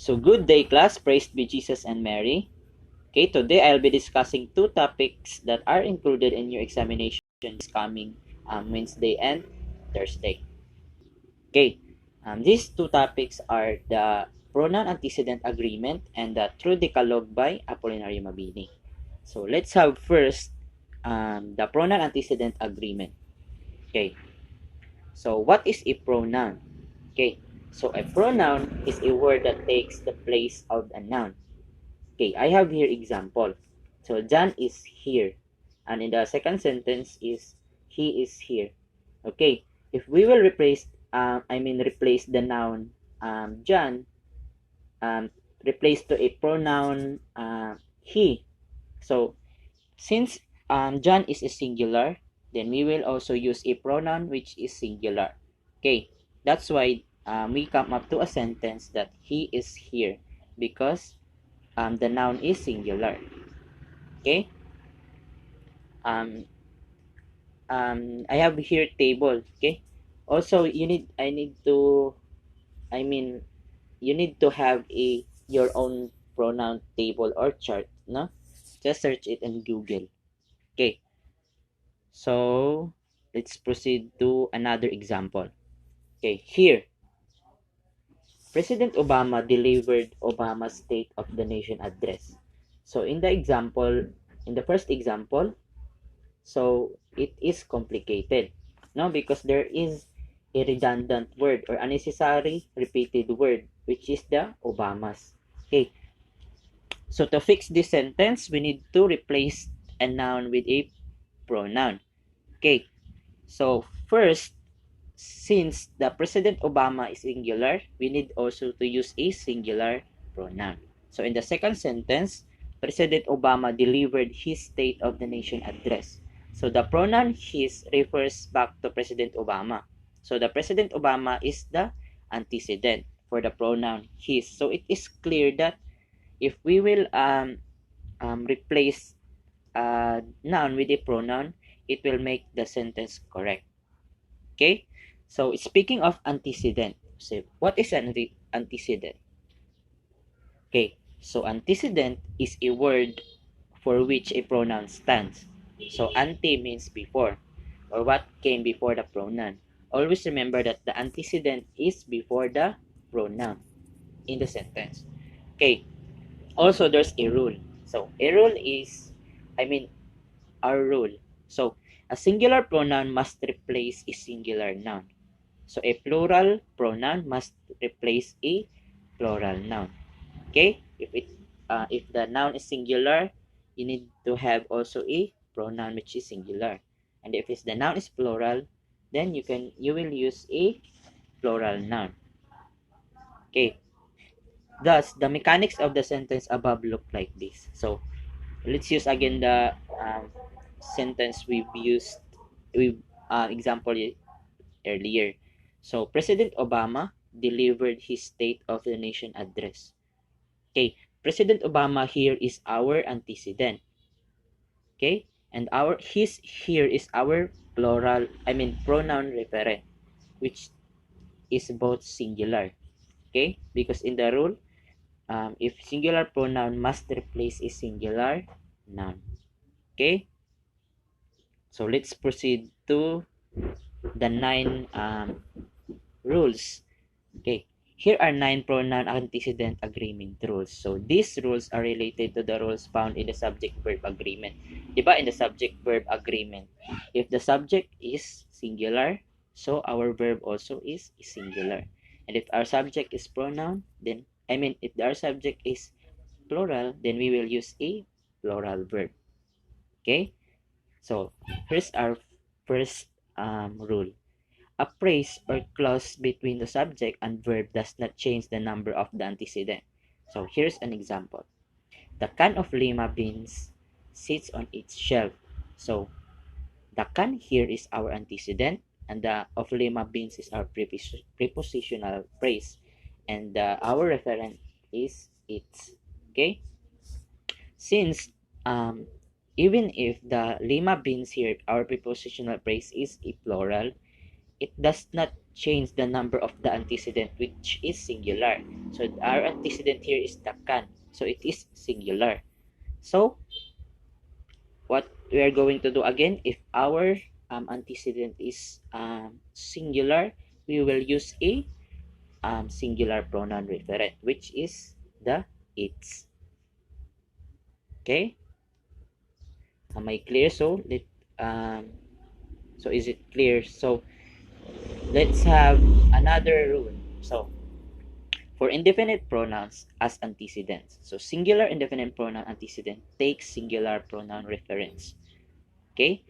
So good day class, praised be Jesus and Mary. Okay, today I'll be discussing two topics that are included in your examination this coming Wednesday and Thursday. Okay, these two topics are the pronoun antecedent agreement and the true Decalogue by Apollinario Mabini. So let's have first the pronoun antecedent agreement. Okay, so what is a pronoun? Okay, so a pronoun is a word that takes the place of a noun. Okay, I have here example. So John is here. And in the second sentence is he is here. Okay, if we will replace the noun John, replace to a pronoun he. So since John is a singular, then we will also use a pronoun which is singular. Okay, that's why we come up to a sentence that he is here because the noun is singular. Okay. Um, I have here table. Okay. Also, I mean, you need to have your own pronoun table or chart. No, just search it in Google. Okay. So let's proceed to another example. Okay. Here, President Obama delivered Obama's State of the Nation address. So in the first example, so it is complicated, no? Because there is a redundant word or unnecessary repeated word, which is the Obamas. Okay, so to fix this sentence, we need to replace a noun with a pronoun. Okay, so first, since the President Obama is singular, we need also to use a singular pronoun. So in the second sentence, President Obama delivered his State of the Nation address. So the pronoun his refers back to President Obama. So the President Obama is the antecedent for the pronoun his. So it is clear that if we will replace a noun with a pronoun, it will make the sentence correct. Okay? So speaking of antecedent, so what is an antecedent? Okay, so antecedent is a word for which a pronoun stands. So ante means before, or what came before the pronoun. Always remember that the antecedent is before the pronoun in the sentence. Okay, also there's a rule. So a rule is, I mean, our rule. So a singular pronoun must replace a singular noun. So a plural pronoun must replace a plural noun. Okay? If the noun is singular, you need to have also a pronoun which is singular. And if the noun is plural, then you will use a plural noun. Okay. Thus, the mechanics of the sentence above look like this. So let's use again the sentence we example earlier. So President Obama delivered his State of the Nation address. Okay, President Obama here is our antecedent. Okay, and his here is our pronoun referent, which is both singular. Okay, because in the rule, if singular pronoun must replace a singular noun. Okay, so let's proceed to the 9 rules. Okay, here are 9 pronoun antecedent agreement rules. So these rules are related to the rules found in the subject-verb agreement. Diba in the subject-verb agreement, if the subject is singular, so our verb also is singular. And if our subject is pronoun, then if our subject is plural, then we will use a plural verb. Okay, so here's our first rule. A phrase or clause between the subject and verb does not change the number of the antecedent. So here's an example. The can of lima beans sits on its shelf. So the can here is our antecedent and the of lima beans is our prepositional phrase, and our referent is its. Okay? Since even if the lima beans here, our prepositional phrase is a plural, it does not change the number of the antecedent, which is singular. So our antecedent here is the can, so it is singular. So what we are going to do again, if our antecedent is singular, we will use a singular pronoun referent, which is the its. Okay, am I clear? So is it clear? So let's have another rule. So for indefinite pronouns as antecedents, so singular indefinite pronoun antecedent takes singular pronoun reference. Okay,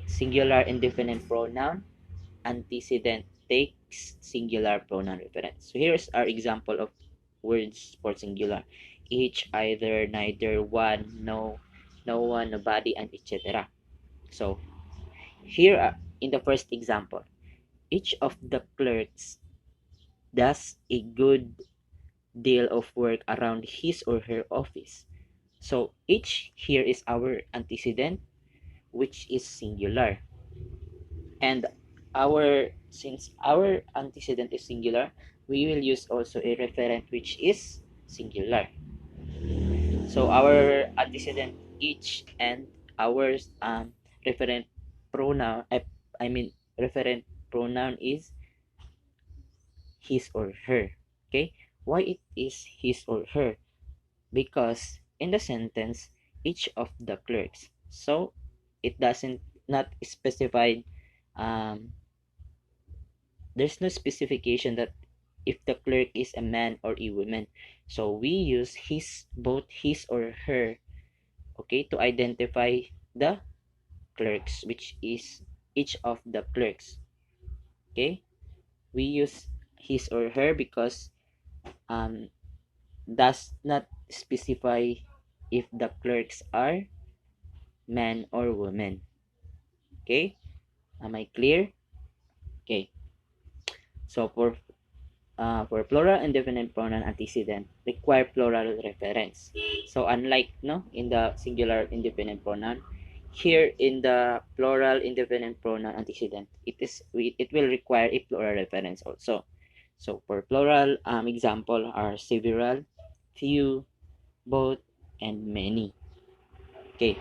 singular indefinite pronoun antecedent takes singular pronoun reference. So here's our example of words for singular: each, either, neither, one, no, no one, nobody, and etc. So here in the first example, each of the clerks does a good deal of work around his or her office. So each here is our antecedent, which is singular. And since our antecedent is singular, we will use also a referent which is singular. So our antecedent each and our referent pronoun, I mean referent pronoun is his or her. Okay, why it is his or her? Because in the sentence, each of the clerks, so it doesn't not specify, um, there's no specification that if the clerk is a man or a woman. So we use both his or her, okay, to identify the clerks, which is each of the clerks. Okay, we use his or her because um does not specify if the clerks are man or woman. Okay, am I clear? Okay, so for plural indefinite pronoun antecedent require plural reference. So unlike no in the singular indefinite pronoun, here in the plural indefinite pronoun antecedent, it will require a plural reference also. So for plural example are several, few, both, and many. Okay,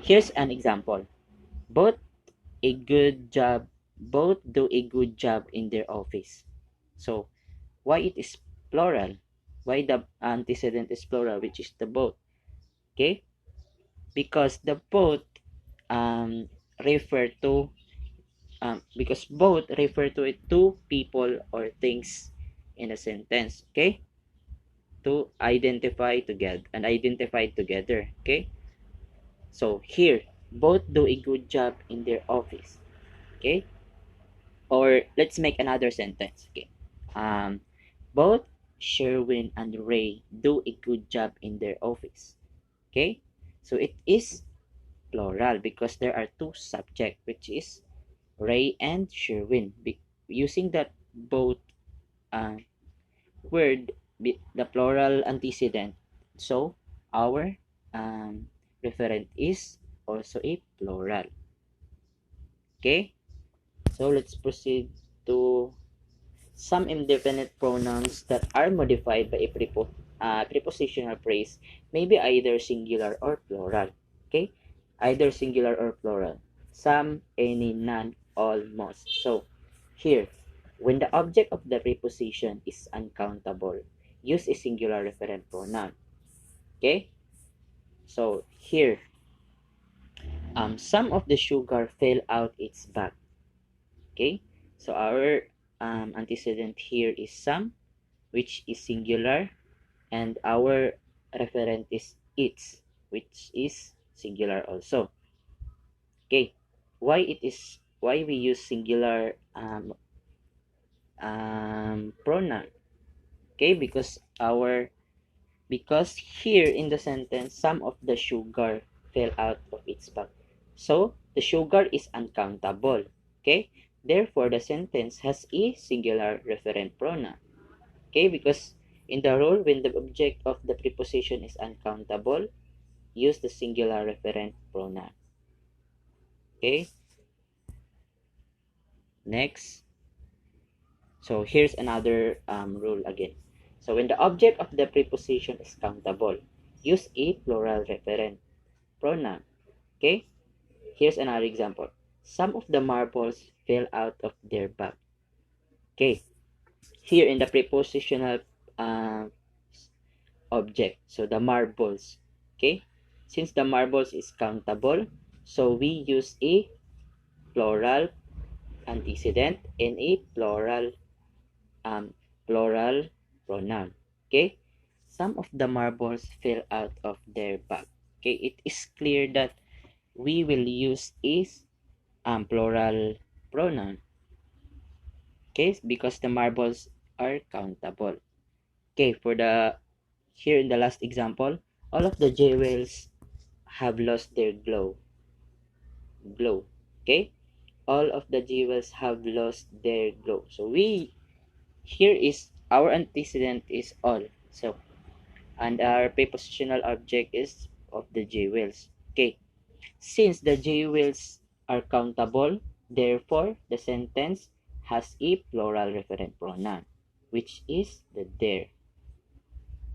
here's an example. Both a good job, both do a good job in their office. So why it is plural? Why the antecedent is plural, which is the both? Okay, because the both um, refer to because both refer to two people or things in a sentence. Okay, to identify together and identified together. Okay, so here both do a good job in their office. Okay, or let's make another sentence. Okay, um, both Sherwin and Ray do a good job in their office. Okay, so it is plural because there are two subjects, which is Ray and Sherwin. Using that both uh, word, the plural antecedent, so our referent is also a plural. Okay, so let's proceed to some indefinite pronouns that are modified by a prepositional phrase may be either singular or plural. Okay, either singular or plural. Some, any, none, all, most. So here, when the object of the preposition is uncountable, use a singular referent pronoun. Okay, so here, some of the sugar fell out its bag. Okay, so our antecedent here is some, which is singular, and our referent is its, which is singular also. Okay, why we use singular pronoun? Okay, because here in the sentence, some of the sugar fell out of its bag. So the sugar is uncountable. Okay, therefore the sentence has a singular referent pronoun. Okay, because in the rule, when the object of the preposition is uncountable, use the singular referent pronoun. Okay, next. So here's another rule again. So when the object of the preposition is countable, use a plural referent pronoun. Okay? Here's another example. Some of the marbles fell out of their bag. Okay? Here in the prepositional uh, object, so the marbles. Okay? Since the marbles is countable, so we use a plural antecedent and a um, plural pronoun. Okay? Some of the marbles fell out of their bag. Okay? It is clear that we will use is plural pronoun. Okay? Because the marbles are countable. Okay, for the here in the last example, all of the jewels have lost their glow. Okay? All of the jewels have lost their glow. So we here is our antecedent is all. So and our prepositional object is of the jewels. Okay. Since the jewels are countable, therefore the sentence has a plural referent pronoun, which is the there.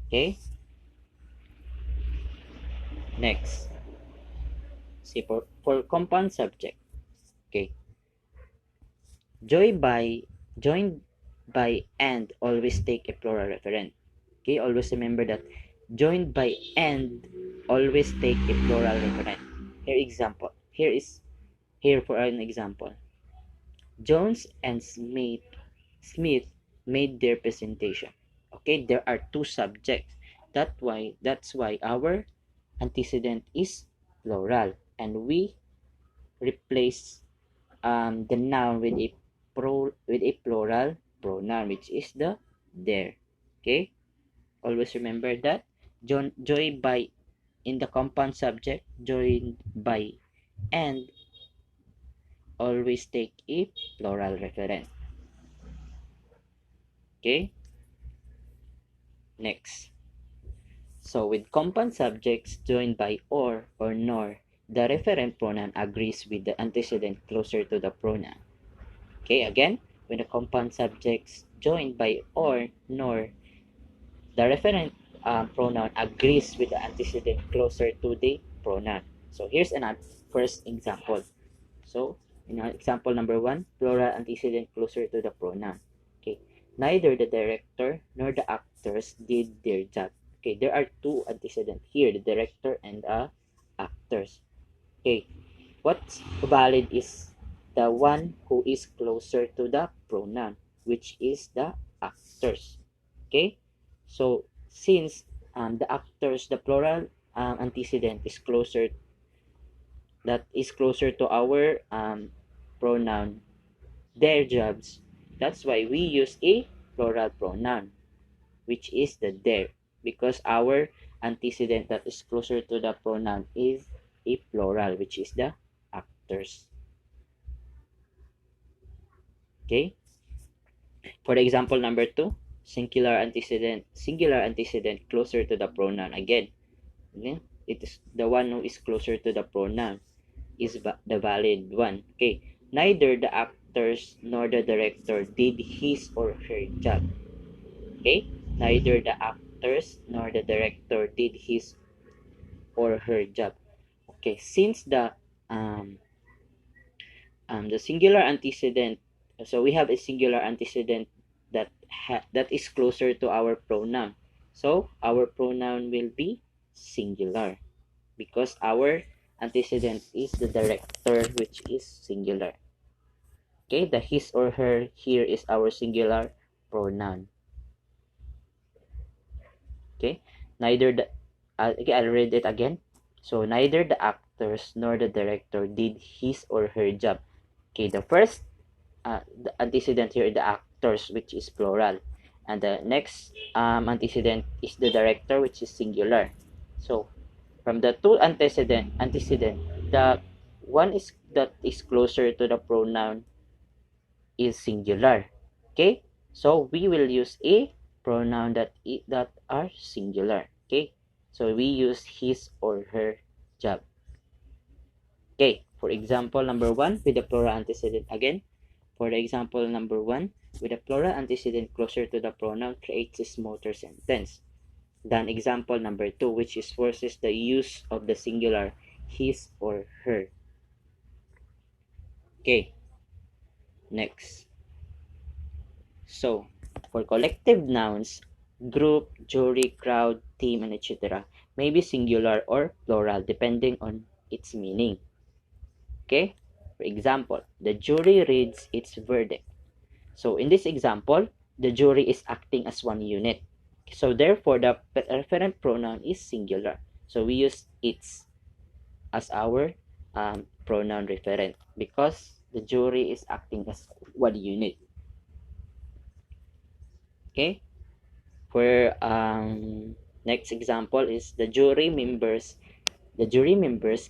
Okay. Next. See for compound subject. Okay. Joy by joined by and always take a plural referent. Okay, always remember that joined by and always take a plural referent. Here example. Here for an example. Jones and Smith made their presentation. Okay, there are two subjects. That's why our antecedent is plural, and we replace the noun with a plural pronoun, which is the there. Okay, always remember that. Joy by in the compound subject, joined by and always take a plural referent. Okay, next. So with compound subjects joined by or nor, the referent pronoun agrees with the antecedent closer to the pronoun. Okay, again, when the compound subjects joined by or nor, the referent pronoun agrees with the antecedent closer to the pronoun. So here's an first example. So in example number 1, plural antecedent closer to the pronoun. Okay, neither the director nor the actors did their job. Okay, there are two antecedents here, the director and the actors. Okay, what's valid is the one who is closer to the pronoun, which is the actors. Okay, so since the actors, the plural antecedent is closer to our pronoun, their jobs. That's why we use a plural pronoun, which is the their, because our antecedent that is closer to the pronoun is a plural, which is the actors. Okay, for example number 2, singular antecedent closer to the pronoun. Again, it is the one who is closer to the pronoun is the valid one. Okay, neither the actors nor the director did his or her job. Okay, neither the actors nor the director did his or her job. Okay, since the singular antecedent, so we have a singular antecedent that is closer to our pronoun. So our pronoun will be singular because our antecedent is the director, which is singular. Okay, the his or her here is our singular pronoun. Okay, neither the okay, I'll read it again. So neither the actors nor the director did his or her job. Okay, the first the antecedent here the actors, which is plural, and the next antecedent is the director, which is singular. So from the two antecedent, the one is that is closer to the pronoun is singular. Okay, so we will use a pronoun that are singular. Okay, so we use his or her job. Okay, for example number 1 with the plural antecedent again. For the example number 1, with a plural antecedent closer to the pronoun creates a smoother sentence than example number 2, which is forces the use of the singular his or her. Okay, next. So, for collective nouns, group, jury, crowd, team, and etc. may be singular or plural depending on its meaning. Okay? For example, the jury reads its verdict. So, in this example, the jury is acting as one unit. So, therefore, the referent pronoun is singular. So, we use its as our pronoun referent because the jury is acting as one unit. Okay? For next example is the jury members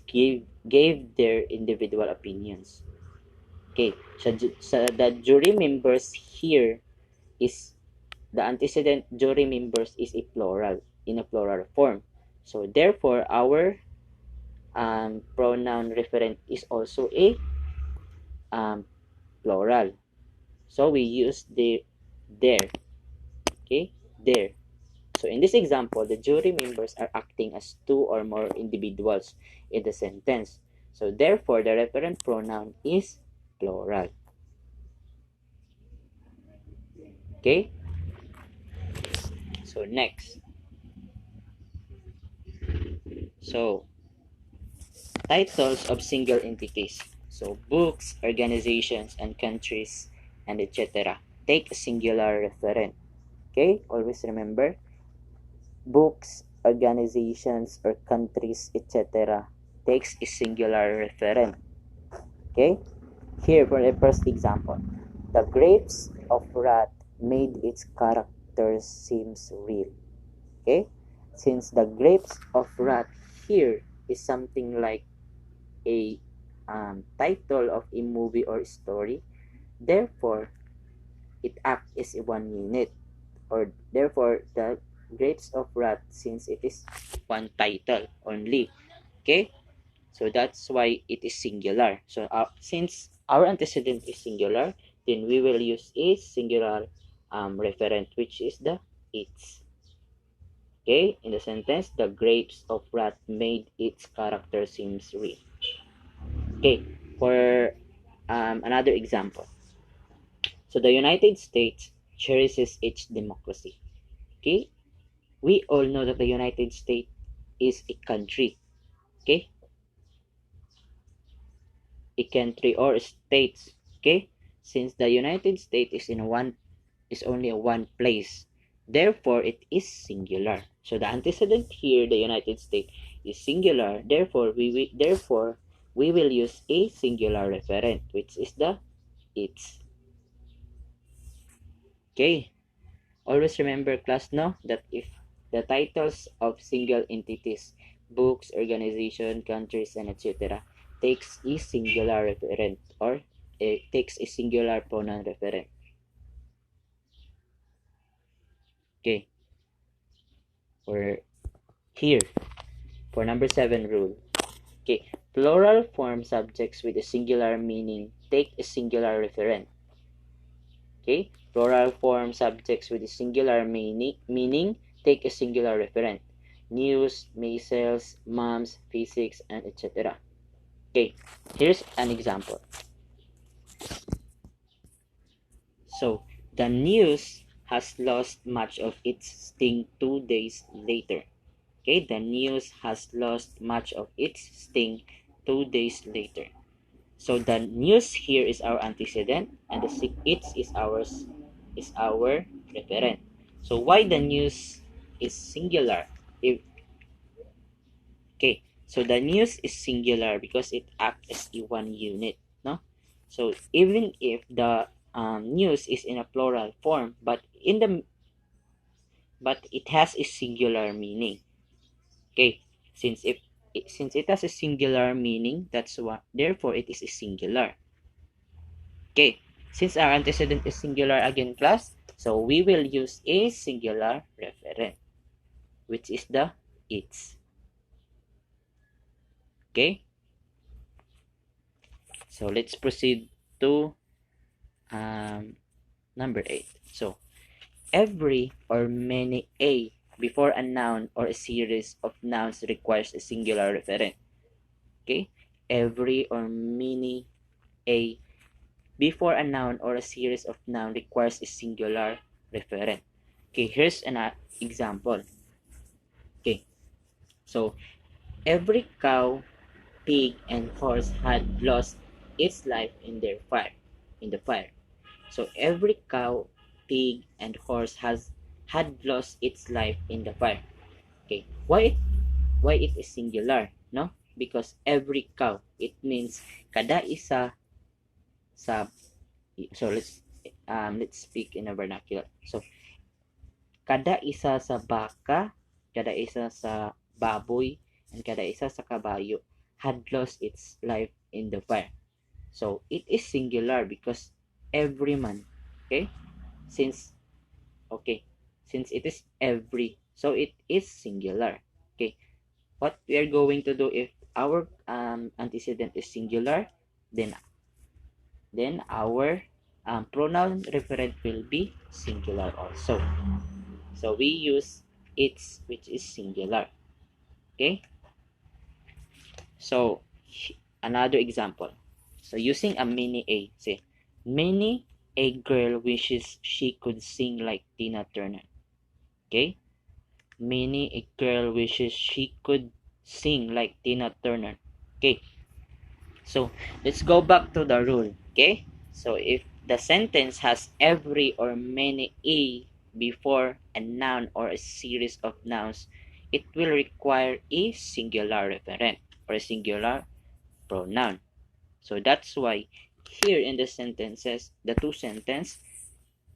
gave their individual opinions. Okay, so the jury members here is the antecedent jury members is a plural in a plural form. So therefore our pronoun referent is also a um, plural. So we use the there. Okay, there. So in this example, the jury members are acting as two or more individuals in the sentence. So therefore, the referent pronoun is plural. Okay? So next. So titles of single entities. So books, organizations, and countries, and etc. Take a singular referent. Okay? Always remember, books, organizations, or countries, etc. takes a singular referent. Okay? Here for the first example, the grapes of wrath made its characters seems real. Okay? Since the grapes of wrath here is something like a title of a movie or story, therefore it acts as a one unit, or therefore the grapes of wrath, since it is one title only. Okay? So that's why it is singular. So since our antecedent is singular, then we will use a singular referent, which is the its. Okay, in the sentence, the grapes of wrath made its character seems real. Okay, for another example. So the United States cherishes its democracy. Okay, we all know that the United States is a country. Okay, a country or states. Okay, since the United States is only a one place, therefore it is singular. So the antecedent here, the United States, is singular. Therefore we will use a singular referent, which is the its. Okay, always remember class, no, that if the titles of single entities, books, organization, countries, and etc. takes a singular referent, or it takes a singular pronoun referent. Okay, for here, for number 7 rule. Okay, plural form subjects with a singular meaning take a singular referent. Okay, plural form subjects with a singular meaning take a singular referent. News, measles, moms, physics, and etc. Okay, here's an example. So, the news has lost much of its sting 2 days later. Okay, the news has lost much of its sting 2 days later. So the news here is our antecedent, and the its is our referent. So why the news is singular? If okay, so the news is singular because it acts as a one unit, no? So even if the news is in a plural form, but it has a singular meaning. Okay, since it has a singular meaning, that's what therefore it is a singular. Okay, since our antecedent is singular again, class, so we will use a singular referent, which is the its. Okay, so let's proceed to Number 8. So, every or many a before a noun or a series of nouns requires a singular referent. Okay? Every or many a before a noun or a series of noun requires a singular referent. Okay, here's an example. Okay, so every cow, pig, and horse had lost its life in the fire. So every cow, pig, and horse had lost its life in the fire. Okay, why it is singular? No, because every cow, it means kada isa sa. So let's speak in a vernacular. So kada isa sa baka, kada isa sa baboy, and kada isa sa kabayo had lost its life in the fire. So it is singular because every man, okay? Since okay, since it is every, so it is singular. Okay, what we are going to do if our antecedent is singular, then our pronoun referent will be singular also. So we use its, which is singular. Okay, so another example. So using a mini a, say many a girl wishes she could sing like Tina Turner. Okay, many a girl wishes she could sing like Tina Turner. Okay, so let's go back to the rule. Okay, so if the sentence has every or many a before a noun or a series of nouns, it will require a singular referent or a singular pronoun. So that's why here in the sentences, the two sentences,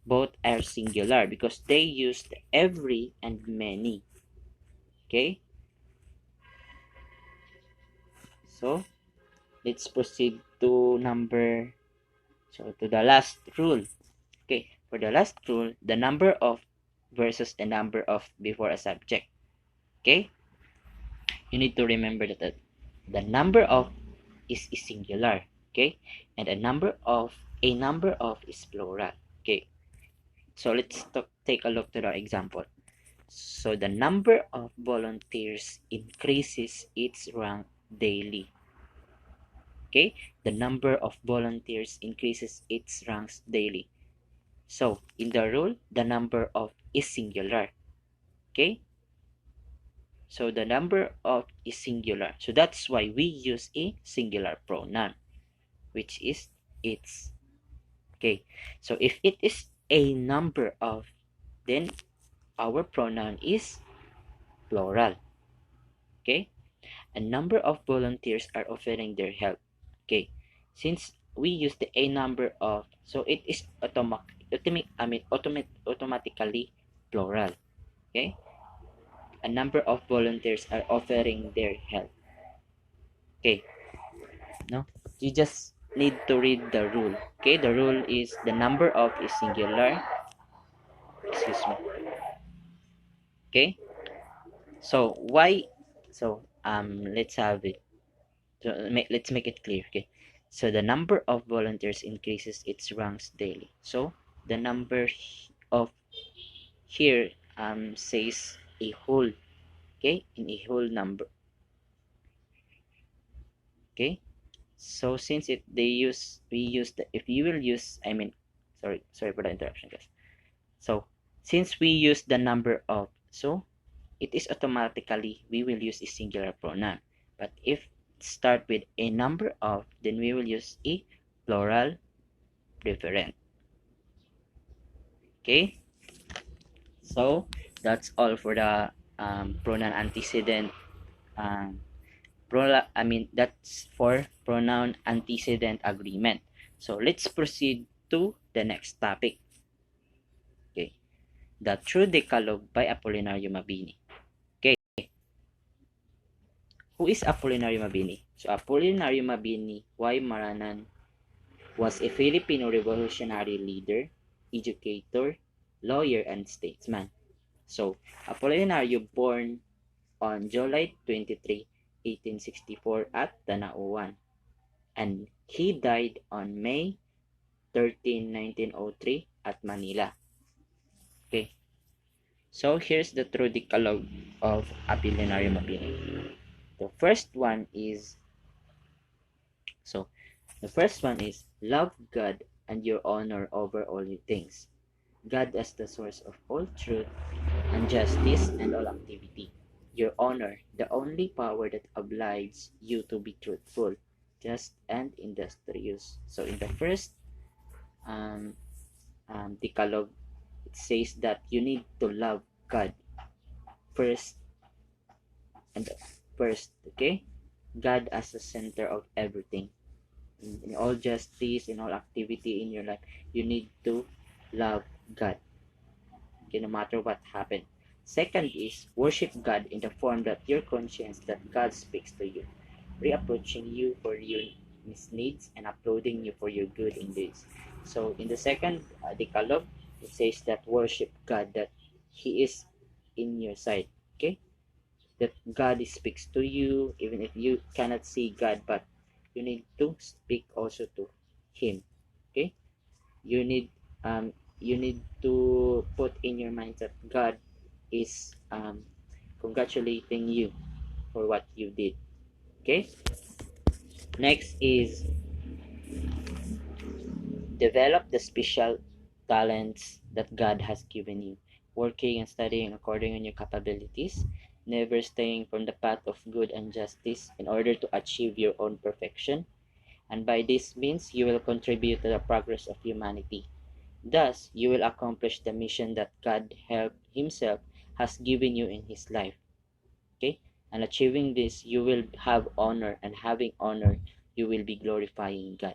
both are singular because they used every and many. Okay, so let's proceed to the last rule. Okay, for the last rule, the number of versus the number of before a subject. Okay, you need to remember that the number of is singular. Okay, and a number of is plural. Okay, so let's take a look to the example. So the number of volunteers increases its rank daily. Okay, the number of volunteers increases its ranks daily. So in the rule, the number of is singular. Okay, so the number of is singular. So that's why we use a singular pronoun, which is its. Okay, so if it is a number of, then our pronoun is plural. Okay, a number of volunteers are offering their help. Okay, since we use the a number of, so it is automatically plural. Okay, a number of volunteers are offering their help. Okay, no, you just need to read the rule. Okay, the rule is the number of is singular. Excuse me. Okay, so why? So let's have it. So let's make it clear. Okay, so the number of volunteers increases its ranks daily. So the number of here says a whole. Okay, in a whole number. Okay, so since we use the, if you will use, sorry for the interruption, guys. So since we use the number of, so it is automatically we will use a singular pronoun. But if start with a number of, then we will use a plural referent. Okay, so that's all for the pronoun antecedent. That's for pronoun antecedent agreement. So let's proceed to the next topic. Okay, the True Decalogue by Apolinario Mabini. Okay, who is Apolinario Mabini? So Apolinario Mabini Y. Maranan was a Filipino revolutionary leader, educator, lawyer, and statesman. So Apolinario born on July 23, 1864 at Tanauan, and he died on May 13, 1903 at Manila. Okay, so here's the true Decalogue of Apilionario Mabini. The first one is so the first one is love God and your honor over all your things. God as the source of all truth and justice and all activity. Your honor, the only power that obliges you to be truthful, just, and industrious. So in the first um, Decalogue, it says that you need to love God first and first, okay? God as the center of everything. In all justice, in all activity in your life, you need to love God, okay, no matter what happened. Second is worship God in the form that your conscience that God speaks to you, reapproaching you for your needs and uploading you for your good in this. So in the second Decalogue, it says that worship God, that He is in your side, okay? That God speaks to you, even if you cannot see God, but you need to speak also to Him, okay? You need um, you need to put in your mind that God is congratulating you for what you did, okay? Next is develop the special talents that God has given you, working and studying according to your capabilities, never staying from the path of good and justice in order to achieve your own perfection, and by this means you will contribute to the progress of humanity. Thus, you will accomplish the mission that God Himself has given you in His life. Okay? And achieving this, you will have honor, and having honor, you will be glorifying God.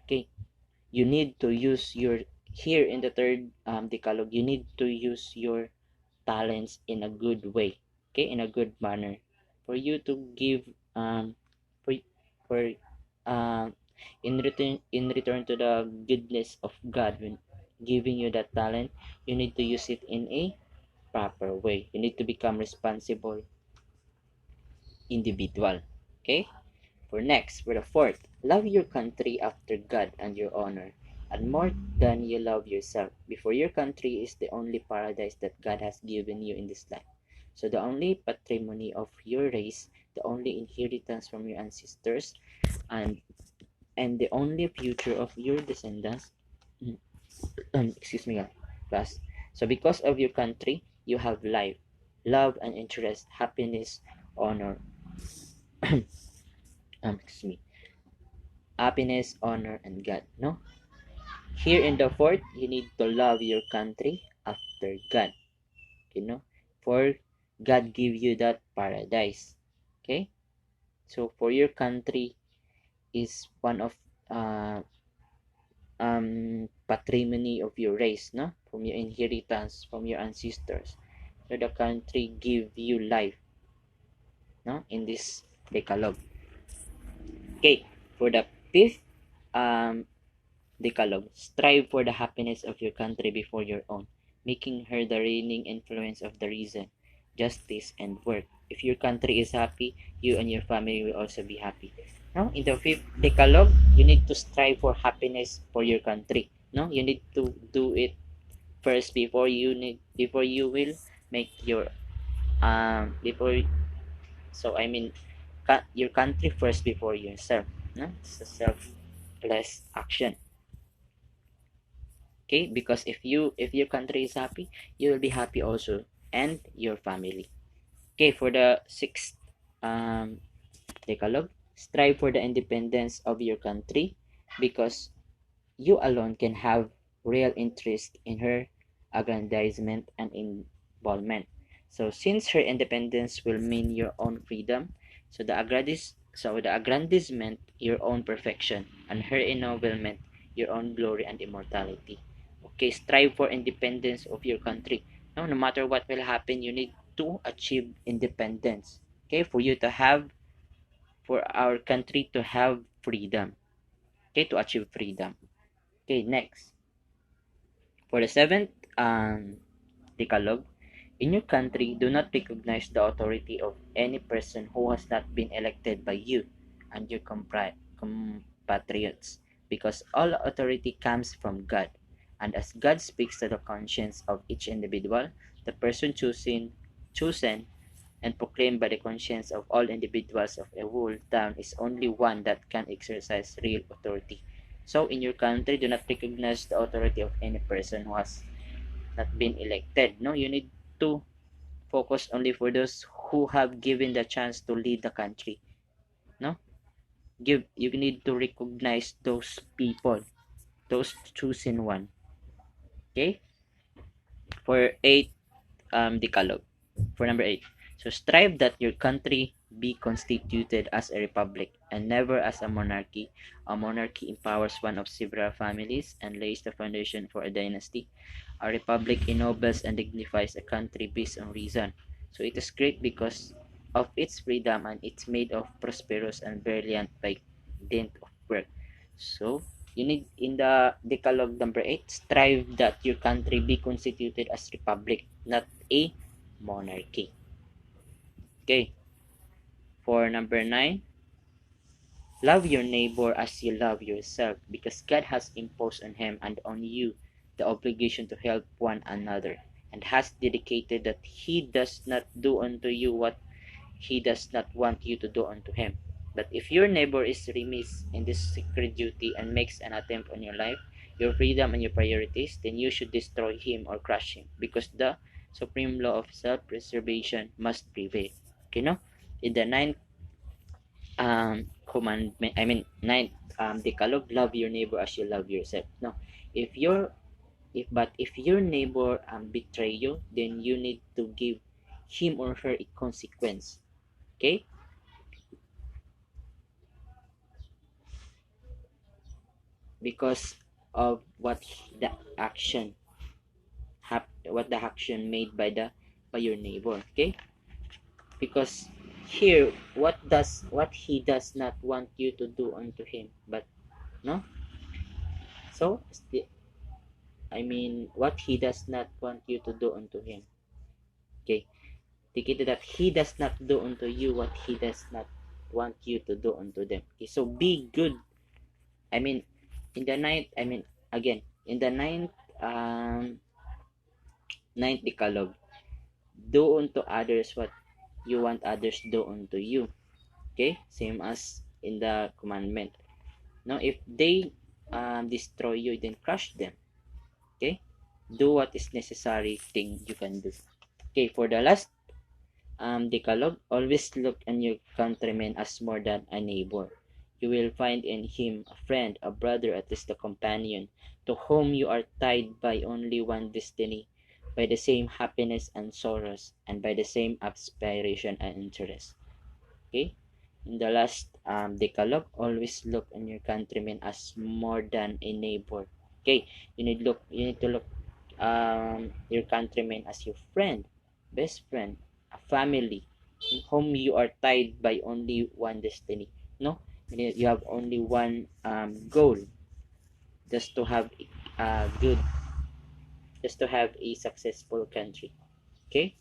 Okay? You need to use your here in the third Decalogue, you need to use your talents in a good way, okay, in a good manner, for you to give for for uh, in return to the goodness of God. When giving you that talent, you need to use it in a proper way. You need to become responsible individual, okay. For the fourth, love your country after God and your honor, and more than you love yourself. Before your country is the only paradise that God has given you in this life. So the only patrimony of your race, the only inheritance from your ancestors, and the only future of your descendants. Excuse me, plus. So because of your country, you have life, love and interest, happiness, honor. Excuse me, happiness, honor, and God. No. Here in the fourth, you need to love your country after God. You know, for God give you that paradise. Okay, so for your country is one of patrimony of your race, no, from your inheritance from your ancestors. So the country give you life, no, in this Decalogue. Okay, for the fifth um Decalogue, strive for the happiness of your country before your own, making her the reigning influence of the reason, justice, and work. If your country is happy, you and your family will also be happy. Now, in the fifth Decalogue, you need to strive for happiness for your country. No, you need to do it first before you will make your before so I mean your country first before yourself. No, it's a selfless action. Okay, because if your country is happy, you will be happy also, and your family. Okay, for the sixth Decalogue, strive for the independence of your country, because you alone can have real interest in her aggrandizement and involvement. So since her independence will mean your own freedom, the aggrandizement your own perfection, and her ennoblement your own glory and immortality. Okay, strive for independence of your country. No matter what will happen, you need to achieve independence. Okay, for our country to have freedom. Okay, to achieve freedom. Okay, next. For the seventh Decalogue, in your country, do not recognize the authority of any person who has not been elected by you and your compatriots, because all authority comes from God. And as God speaks to the conscience of each individual, the person chosen and proclaimed by the conscience of all individuals of a whole town is only one that can exercise real authority. So in your country, do not recognize the authority of any person who has not been elected. No, you need to focus only for those who have given the chance to lead the country. No, you need to recognize those people, those chosen one. Okay, for eight, Decalogue. For number 8, so strive that your country be constituted as a republic and never as a monarchy. A monarchy empowers one of several families and lays the foundation for a dynasty. A republic ennobles and dignifies a country based on reason. So it is great because of its freedom, and it's made of prosperous and brilliant by dint of work. So you need in the Decalogue number 8, strive that your country be constituted as republic, not a monarchy. Okay. For number 9, love your neighbor as you love yourself, because God has imposed on him and on you the obligation to help one another, and has dedicated that he does not do unto you what he does not want you to do unto him. But if your neighbor is remiss in this sacred duty and makes an attempt on your life, your freedom, and your priorities, then you should destroy him or crush him, because the supreme law of self-preservation must prevail. Okay, no? In the ninth commandment, ninth Decalogue, love your neighbor as you love yourself. No, if your if your neighbor betray you, then you need to give him or her a consequence. Okay, because of the action what the action made by your neighbor. Okay, because here what he does not want you to do unto him, but no, so what he does not want you to do unto him. Okay, indicated that he does not do unto you what he does not want you to do unto them. Okay, so be good. I mean, in the ninth, again, in the ninth Decalogue, do unto others what you want others do unto you. Okay, same as in the commandment. Now, if they destroy you, then crush them. Okay, do what is necessary thing you can do. Okay, for the last Decalogue, always look on your countryman as more than a neighbor. You will find in him a friend, a brother, at least a companion, to whom you are tied by only one destiny, by the same happiness and sorrows, and by the same aspiration and interest. Okay? In the last Decalogue, always look on your countrymen as more than a neighbor. Okay? You need to look your countrymen as your friend, best friend, a family, whom you are tied by only one destiny. No? You have only one goal, just to have a good, just to have a successful country. Okay?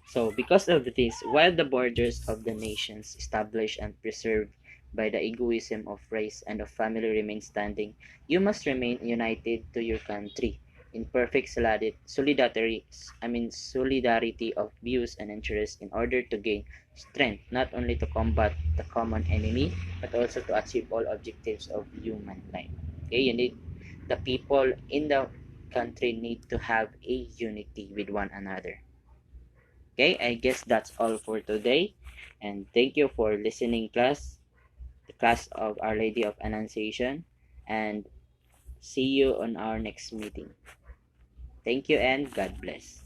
So, because of this, while the borders of the nations established and preserved by the egoism of race and of family remain standing, you must remain united to your country in perfect solidarity of views and interests, in order to gain strength not only to combat the common enemy, but also to achieve all objectives of human life. Okay, you need the people in the country need to have a unity with one another. Okay, I guess that's all for today. And thank you for listening, class, the class of Our Lady of Annunciation. And see you on our next meeting. Thank you and God bless.